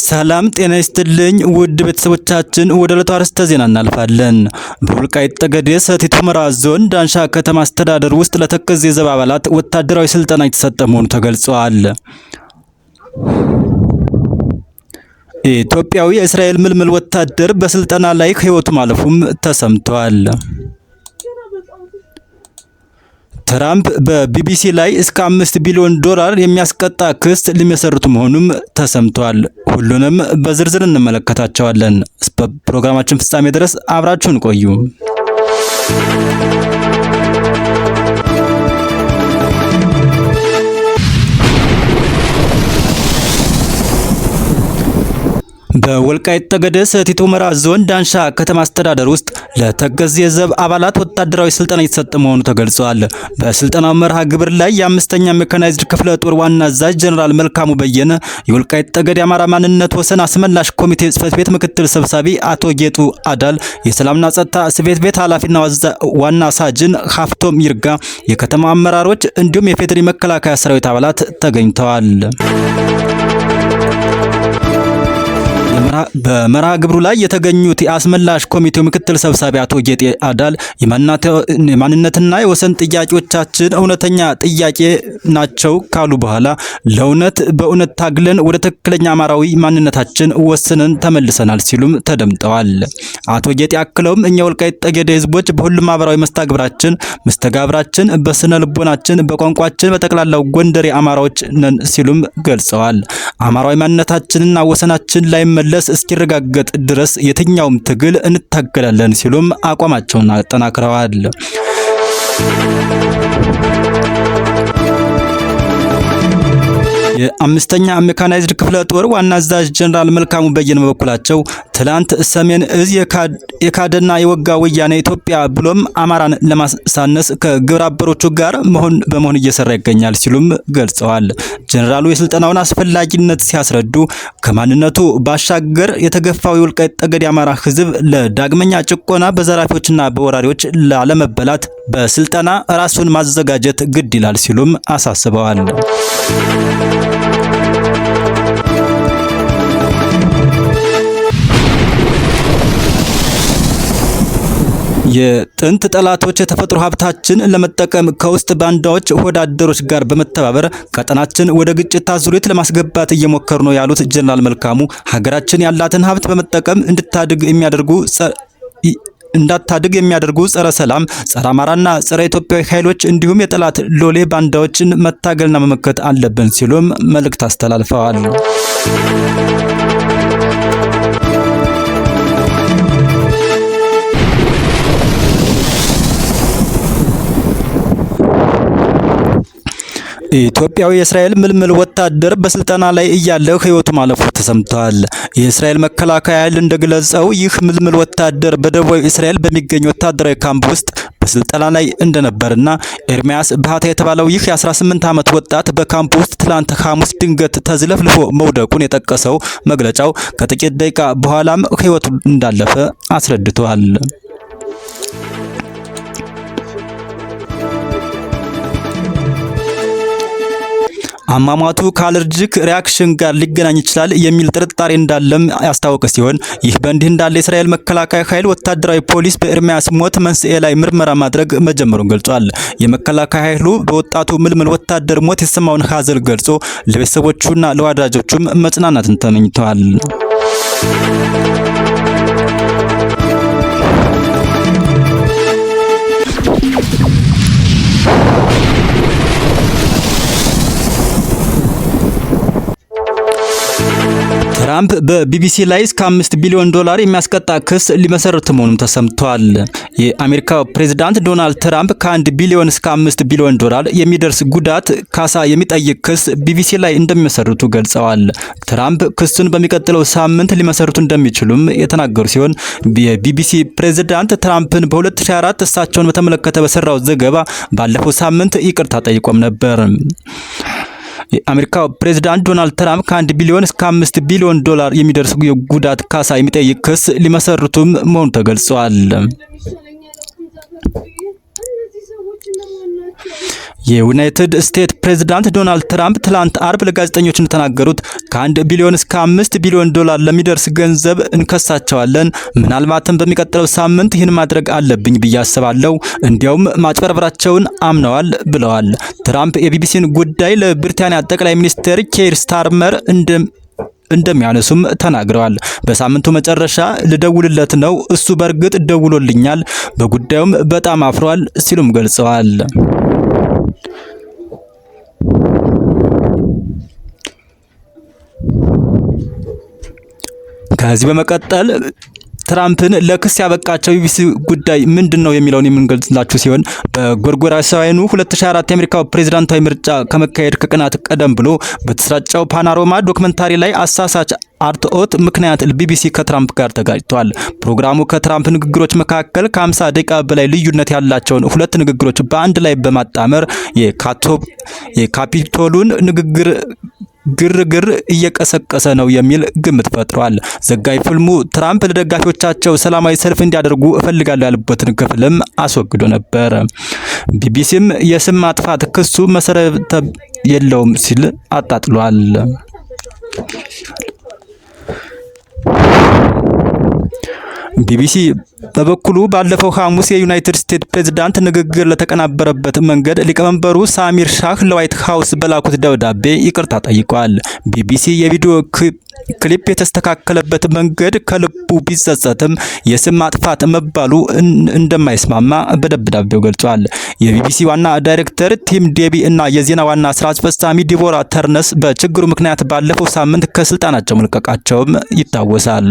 ሰላም ጤና ይስጥልኝ ውድ ቤተሰቦቻችን፣ ወደ ዕለቱ አርዕስተ ዜና እናልፋለን። በወልቃይት ጠገዴ ሰቲት ሁመራ ዞን ዳንሻ ከተማ አስተዳደር ውስጥ ለተከዜ ዘብ አባላት ወታደራዊ ስልጠና የተሰጠ መሆኑ ተገልጿል። ኢትዮጵያዊ የእስራኤል ምልምል ወታደር በስልጠና ላይ ህይወቱ ማለፉም ተሰምቷል። ትራምፕ በቢቢሲ ላይ እስከ $5 ቢሊዮን የሚያስቀጣ ክስ ሊመሰርቱ መሆኑም ተሰምቷል። ሁሉንም በዝርዝር እንመለከታቸዋለን። እስከ ፕሮግራማችን ፍጻሜ ድረስ አብራችሁን ቆዩ። በወልቃይት ጠገዴ ሰቲት ሁመራ ዞን ዳንሻ ከተማ አስተዳደር ውስጥ ለተከዜ ዘብ አባላት ወታደራዊ ስልጠና የተሰጠ መሆኑ ተገልጿል። በስልጠናው መርሃ ግብር ላይ የአምስተኛ ሜካናይዝድ ክፍለ ጦር ዋና አዛዥ ጀነራል መልካሙ በየነ፣ የወልቃይት ጠገዴ አማራ ማንነት ወሰን አስመላሽ ኮሚቴ ጽሕፈት ቤት ምክትል ሰብሳቢ አቶ ጌጡ አዳል፣ የሰላምና ጸጥታ ጽሕፈት ቤት ኃላፊና ዋና ሳጅን ሀፍቶም ይርጋ፣ የከተማ አመራሮች እንዲሁም የፌዴሪ መከላከያ ሰራዊት አባላት ተገኝተዋል። በመርሃ ግብሩ ላይ የተገኙት የአስመላሽ ኮሚቴው ምክትል ሰብሳቢ አቶ ጌጤ አዳል የማንነትና የወሰን ጥያቄዎቻችን እውነተኛ ጥያቄ ናቸው ካሉ በኋላ ለእውነት በእውነት ታግለን ወደ ትክክለኛ አማራዊ ማንነታችን ወስነን ተመልሰናል ሲሉም ተደምጠዋል። አቶ ጌጤ አክለውም እኛ ወልቃይት ጠገዴ ህዝቦች በሁሉም ማህበራዊ መስተጋብራችን፣ በስነ ልቦናችን፣ በቋንቋችን በጠቅላላው ጎንደሬ አማራዎች ነን ሲሉም ገልጸዋል። አማራዊ ማንነታችንና ወሰናችን ላይ መለስ እስኪረጋገጥ ድረስ የትኛውም ትግል እንታገላለን ሲሉም አቋማቸውን አጠናክረዋል። የአምስተኛ ሜካናይዝድ ክፍለ ጦር ዋና አዛዥ ጀነራል መልካሙ በየነ በበኩላቸው ትላንት ሰሜን እዝ የካደና የወጋ ወያኔ ኢትዮጵያ ብሎም አማራን ለማሳነስ ከግብረ አበሮቹ ጋር በመሆን እየሰራ ይገኛል ሲሉም ገልጸዋል። ጀነራሉ የስልጠናውን አስፈላጊነት ሲያስረዱ ከማንነቱ ባሻገር የተገፋው የወልቃይት ጠገዴ አማራ ህዝብ ለዳግመኛ ጭቆና በዘራፊዎችና በወራሪዎች ላለመበላት በስልጠና ራሱን ማዘጋጀት ግድ ይላል ሲሉም አሳስበዋል። የጥንት ጠላቶች የተፈጥሮ ሀብታችን ለመጠቀም ከውስጥ ባንዳዎች ወዳደሮች ጋር በመተባበር ቀጠናችን ወደ ግጭት አዙሪት ለማስገባት እየሞከሩ ነው ያሉት ጀነራል መልካሙ ሀገራችን ያላትን ሀብት በመጠቀም እንዳታድግ የሚያደርጉ ጸረ ሰላም፣ ጸረ አማራና ጸረ ኢትዮጵያዊ ኃይሎች እንዲሁም የጠላት ሎሌ ባንዳዎችን መታገልና መመከት አለብን ሲሉም መልእክት አስተላልፈዋል። ኢትዮጵያዊ የእስራኤል ምልምል ወታደር በስልጠና ላይ እያለ ህይወቱ ማለፉ ተሰምቷል። የእስራኤል መከላከያ ኃይል እንደገለጸው ይህ ምልምል ወታደር በደቡብ እስራኤል በሚገኝ ወታደራዊ ካምፕ ውስጥ በስልጠና ላይ እንደነበርና ኤርሚያስ ባህታ የተባለው ይህ የ18 ዓመት ወጣት በካምፕ ውስጥ ትላንት ሐሙስ ድንገት ተዝለፍልፎ መውደቁን የጠቀሰው መግለጫው ከጥቂት ደቂቃ በኋላም ህይወቱ እንዳለፈ አስረድቷል። አሟሟቱ ከአለርጂክ ሪያክሽን ጋር ሊገናኝ ይችላል የሚል ጥርጣሬ እንዳለም ያስታወቀ ሲሆን ይህ በእንዲህ እንዳለ የእስራኤል መከላከያ ኃይል ወታደራዊ ፖሊስ በኤርሚያስ ሞት መንስኤ ላይ ምርመራ ማድረግ መጀመሩን ገልጿል። የመከላከያ ኃይሉ በወጣቱ ምልምል ወታደር ሞት የተሰማውን ሐዘን ገልጾ ለቤተሰቦቹና ለወዳጆቹም መጽናናትን ተመኝተዋል። ትራምፕ በቢቢሲ ላይ እስከ $5 ቢሊዮን የሚያስቀጣ ክስ ሊመሰርቱ መሆኑም ተሰምቷል። የአሜሪካው ፕሬዝዳንት ዶናልድ ትራምፕ ከ1 ቢሊዮን እስከ $5 ቢሊዮን የሚደርስ ጉዳት ካሳ የሚጠይቅ ክስ ቢቢሲ ላይ እንደሚመሰርቱ ገልጸዋል። ትራምፕ ክሱን በሚቀጥለው ሳምንት ሊመሰርቱ እንደሚችሉም የተናገሩ ሲሆን የቢቢሲ ፕሬዝዳንት ትራምፕን በ2024 እሳቸውን በተመለከተ በሰራው ዘገባ ባለፈው ሳምንት ይቅርታ ጠይቆም ነበር። የአሜሪካው ፕሬዝዳንት ዶናልድ ትራምፕ ከ1 ቢሊዮን እስከ $5 ቢሊዮን የሚደርስ የጉዳት ካሳ የሚጠይቅ ክስ ሊመሰርቱም መሆኑ ተገልጿል። የዩናይትድ ስቴትስ ፕሬዝዳንት ዶናልድ ትራምፕ ትላንት አርብ ለጋዜጠኞች እንደተናገሩት ከ1 ቢሊዮን እስከ 5 ቢሊዮን ዶላር ለሚደርስ ገንዘብ እንከሳቸዋለን። ምናልባትም በሚቀጥለው ሳምንት ይህን ማድረግ አለብኝ ብዬ አስባለሁ። እንዲያውም ማጭበርበራቸውን አምነዋል ብለዋል። ትራምፕ የቢቢሲን ጉዳይ ለብሪታንያ ጠቅላይ ሚኒስትር ኬር ስታርመር እንደሚያነሱም ተናግረዋል። በሳምንቱ መጨረሻ ልደውልለት ነው፣ እሱ በእርግጥ ደውሎልኛል፣ በጉዳዩም በጣም አፍሯል ሲሉም ገልጸዋል። ከዚህ በመቀጠል ትራምፕን ለክስ ያበቃቸው ቢቢሲ ጉዳይ ምንድነው የሚለውን የምንገልጽላችሁ ሲሆን በጎርጎሮሳውያኑ 2004 የአሜሪካው ፕሬዝዳንታዊ ምርጫ ከመካሄድ ከቀናት ቀደም ብሎ በተሰራጨው ፓኖራማ ዶክመንታሪ ላይ አሳሳች አርትዖት ምክንያት ቢቢሲ ከትራምፕ ጋር ተጋጭቷል። ፕሮግራሙ ከትራምፕ ንግግሮች መካከል ከ50 ደቂቃ በላይ ልዩነት ያላቸውን ሁለት ንግግሮች በአንድ ላይ በማጣመር የካፒቶሉን ግርግር እየቀሰቀሰ ነው የሚል ግምት ፈጥሯል። ዘጋቢ ፊልሙ ትራምፕ ለደጋፊዎቻቸው ሰላማዊ ሰልፍ እንዲያደርጉ እፈልጋለሁ ያሉበትን ክፍልም አስወግዶ ነበር። ቢቢሲም የስም ማጥፋት ክሱ መሰረት የለውም ሲል አጣጥሏል። ቢቢሲ በበኩሉ ባለፈው ሐሙስ የዩናይትድ ስቴትስ ፕሬዝዳንት ንግግር ለተቀናበረበት መንገድ ሊቀመንበሩ ሳሚር ሻህ ለዋይት ሃውስ በላኩት ደብዳቤ ይቅርታ ጠይቋል። ቢቢሲ የቪዲዮ ክሊፕ የተስተካከለበት መንገድ ከልቡ ቢጸጸትም የስም ማጥፋት መባሉ እንደማይስማማ በደብዳቤው ገልጿል። የቢቢሲ ዋና ዳይሬክተር ቲም ዴቢ እና የዜና ዋና ስራ አስፈጻሚ ዲቦራ ተርነስ በችግሩ ምክንያት ባለፈው ሳምንት ከስልጣናቸው መልቀቃቸውም ይታወሳል።